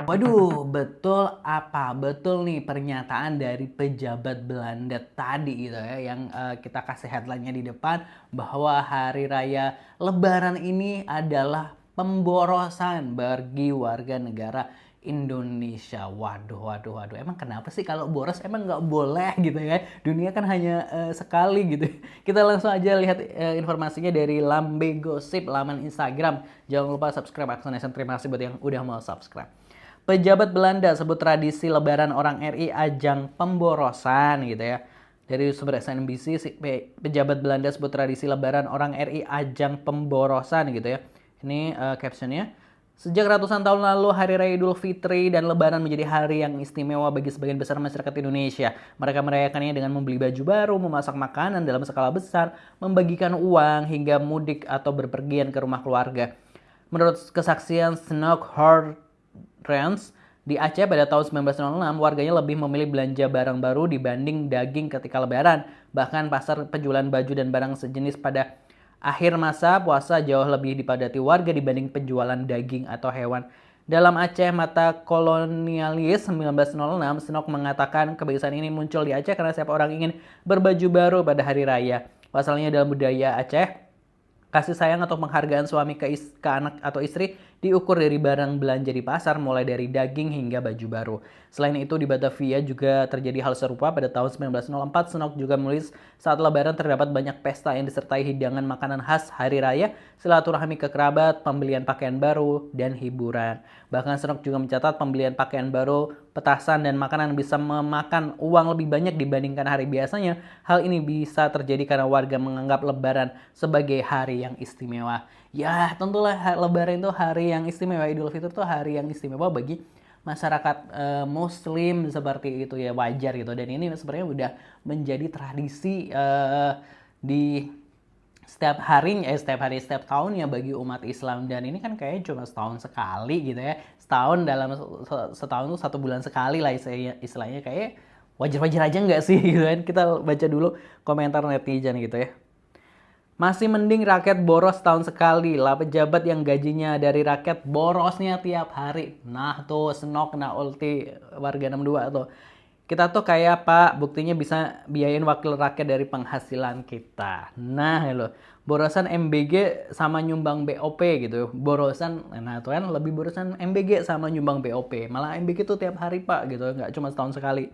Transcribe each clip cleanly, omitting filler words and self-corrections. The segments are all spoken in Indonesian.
Waduh, betul apa? Betul nih pernyataan dari pejabat Belanda tadi gitu ya, yang kita kasih headline-nya di depan bahwa hari raya Lebaran ini adalah pemborosan bagi warga negara Indonesia. Waduh, waduh, waduh. Emang kenapa sih kalau boros emang nggak boleh gitu ya? Dunia kan hanya sekali gitu. Kita langsung aja lihat informasinya dari Lambe Gosip, laman Instagram. Jangan lupa subscribe, Aksen. Terima kasih buat yang udah mau subscribe. Pejabat Belanda sebut tradisi Lebaran orang RI ajang pemborosan gitu ya. Dari sumber SNBC, pejabat Belanda sebut tradisi Lebaran orang RI ajang pemborosan gitu ya. Ini captionnya. Sejak ratusan tahun lalu, Hari Raya Idul Fitri dan Lebaran menjadi hari yang istimewa bagi sebagian besar masyarakat Indonesia. Mereka merayakannya dengan membeli baju baru, memasak makanan dalam skala besar, membagikan uang, hingga mudik atau berpergian ke rumah keluarga. Menurut kesaksian Snook Horrence, di Aceh pada tahun 1906, warganya lebih memilih belanja barang baru dibanding daging ketika Lebaran. Bahkan pasar penjualan baju dan barang sejenis pada akhir masa puasa jauh lebih dipadati warga dibanding penjualan daging atau hewan. Dalam Aceh Mata Kolonialis 1906, Snook mengatakan kebiasaan ini muncul di Aceh karena setiap orang ingin berbaju baru pada hari raya. Pasalnya dalam budaya Aceh, kasih sayang atau penghargaan suami ke anak atau istri diukur dari barang belanja di pasar, mulai dari daging hingga baju baru. Selain itu, di Batavia juga terjadi hal serupa pada tahun 1904. Snook juga menulis saat Lebaran terdapat banyak pesta yang disertai hidangan makanan khas hari raya, silaturahmi ke kerabat, pembelian pakaian baru, dan hiburan. Bahkan Snook juga mencatat pembelian pakaian baru, petasan, dan makanan bisa memakan uang lebih banyak dibandingkan hari biasanya. Hal ini bisa terjadi karena warga menganggap Lebaran sebagai hari yang istimewa. Ya, tentulah Lebaran itu hari yang istimewa, Idul Fitri itu hari yang istimewa bagi masyarakat Muslim seperti itu ya, wajar gitu. Dan ini sebenarnya udah menjadi tradisi di setiap tahun ya bagi umat Islam. Dan ini kan kayaknya cuma setahun sekali gitu ya, setahun tuh 1 bulan sekali lah istilahnya, kayak wajar-wajar aja nggak sih gitu kan. Kita baca dulu komentar netizen gitu ya. Masih mending rakyat boros tahun sekali lah, pejabat yang gajinya dari rakyat borosnya tiap hari. Nah tuh Senok kena ulti warga 62 tuh. Kita tuh kayak Pak, buktinya bisa biayain wakil rakyat dari penghasilan kita. Nah loh, borosan MBG sama nyumbang BOP gitu. Nah tuh kan lebih borosan MBG sama nyumbang BOP. Malah MBG tuh tiap hari Pak gitu, nggak cuma setahun sekali.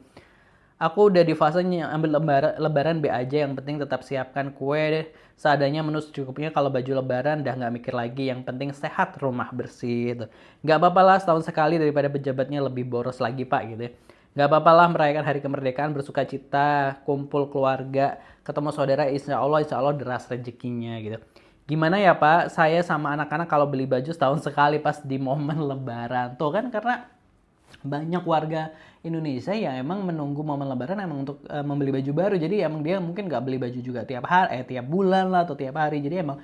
Aku udah di fasenya ambil lebaran B aja, yang penting tetap siapkan kue deh. Seadanya menu secukupnya, kalau baju lebaran dah nggak mikir lagi, yang penting sehat, rumah bersih gitu. Nggak apa-apa lah setahun sekali daripada pejabatnya lebih boros lagi Pak gitu ya. Nggak apa-apa lah merayakan hari kemerdekaan, bersuka cita, kumpul keluarga, ketemu saudara, insya Allah deras rezekinya gitu. Gimana ya Pak, saya sama anak-anak kalau beli baju setahun sekali pas di momen lebaran. Tuh kan karena banyak warga Indonesia yang emang menunggu momen Lebaran emang untuk membeli baju baru. Jadi emang dia mungkin nggak beli baju juga tiap bulan lah atau tiap hari. Jadi emang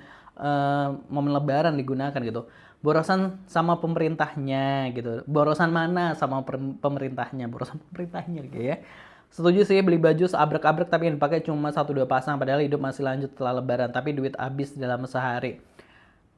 momen Lebaran digunakan gitu. Borosan sama pemerintahnya gitu. Borosan mana sama pemerintahnya? Borosan pemerintahnya gitu ya. Setuju sih beli baju seabrek-abrek tapi yang dipakai cuma 1-2 pasang, padahal hidup masih lanjut setelah Lebaran, tapi duit habis dalam sehari.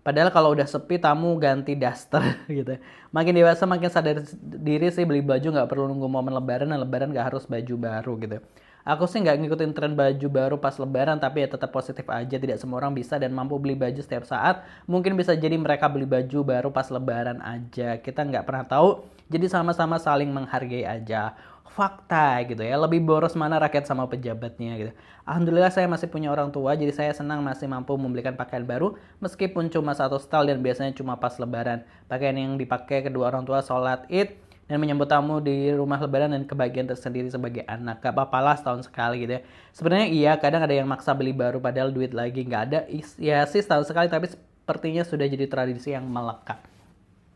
Padahal kalau udah sepi, tamu ganti daster gitu. Makin dewasa makin sadar diri sih, beli baju nggak perlu nunggu momen lebaran, dan lebaran nggak harus baju baru gitu. Aku sih nggak ngikutin tren baju baru pas lebaran, tapi ya tetap positif aja. Tidak semua orang bisa dan mampu beli baju setiap saat. Mungkin bisa jadi mereka beli baju baru pas lebaran aja. Kita nggak pernah tahu, jadi sama-sama saling menghargai aja. Fakta gitu ya, lebih boros mana rakyat sama pejabatnya gitu. Alhamdulillah saya masih punya orang tua, jadi saya senang masih mampu membelikan pakaian baru meskipun cuma satu style dan biasanya cuma pas lebaran. Pakaian yang dipakai kedua orang tua sholat id dan menyambut tamu di rumah lebaran dan kebahagiaan tersendiri sebagai anak. Gak apa-apa lah setahun sekali gitu ya. Sebenarnya iya, kadang ada yang maksa beli baru padahal duit lagi nggak ada. Ya sih setahun sekali, tapi sepertinya sudah jadi tradisi yang melekat.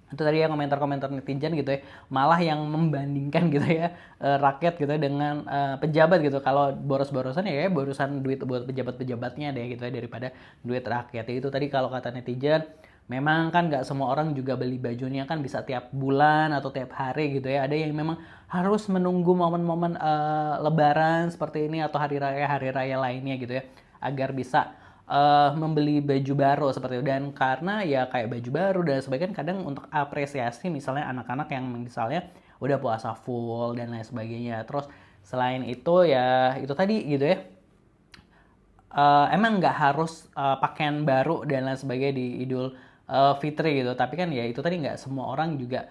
Itu tadi ya komentar-komentar netizen gitu ya, malah yang membandingkan gitu ya, rakyat gitu ya dengan pejabat gitu. Kalau boros-borosan ya borosan duit buat pejabat-pejabatnya deh gitu ya, daripada duit rakyat. Itu tadi kalau kata netizen. Memang kan nggak semua orang juga beli bajunya kan bisa tiap bulan atau tiap hari gitu ya. Ada yang memang harus menunggu momen-momen lebaran seperti ini atau hari raya lainnya gitu ya, agar bisa membeli baju baru seperti itu. Dan karena ya kayak baju baru dan sebagainya, kadang untuk apresiasi misalnya anak-anak yang misalnya udah puasa full dan lain sebagainya. Terus selain itu ya itu tadi gitu ya, emang nggak harus pakaian baru dan lain sebagainya di Idul Fitri gitu. Tapi kan ya itu tadi, nggak semua orang juga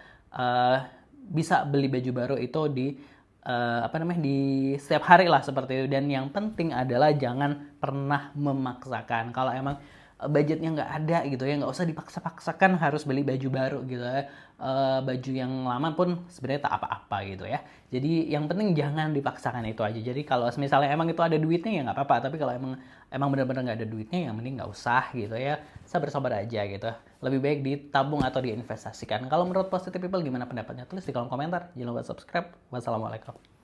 bisa beli baju baru itu di apa namanya, di setiap hari lah seperti itu. Dan yang penting adalah jangan pernah memaksakan. Kalau emang budgetnya nggak ada gitu ya, nggak usah dipaksa-paksakan harus beli baju baru gitu ya. Baju yang lama pun sebenarnya tak apa-apa gitu ya. Jadi yang penting jangan dipaksakan itu aja. Jadi kalau misalnya emang itu ada duitnya ya nggak apa-apa, tapi kalau emang emang benar-benar nggak ada duitnya, yang mending nggak usah gitu ya, sabar-sabar aja gitu. Lebih baik ditabung atau diinvestasikan. Kalau menurut Positive People gimana pendapatnya, tulis di kolom komentar. Jangan lupa subscribe. Wassalamualaikum.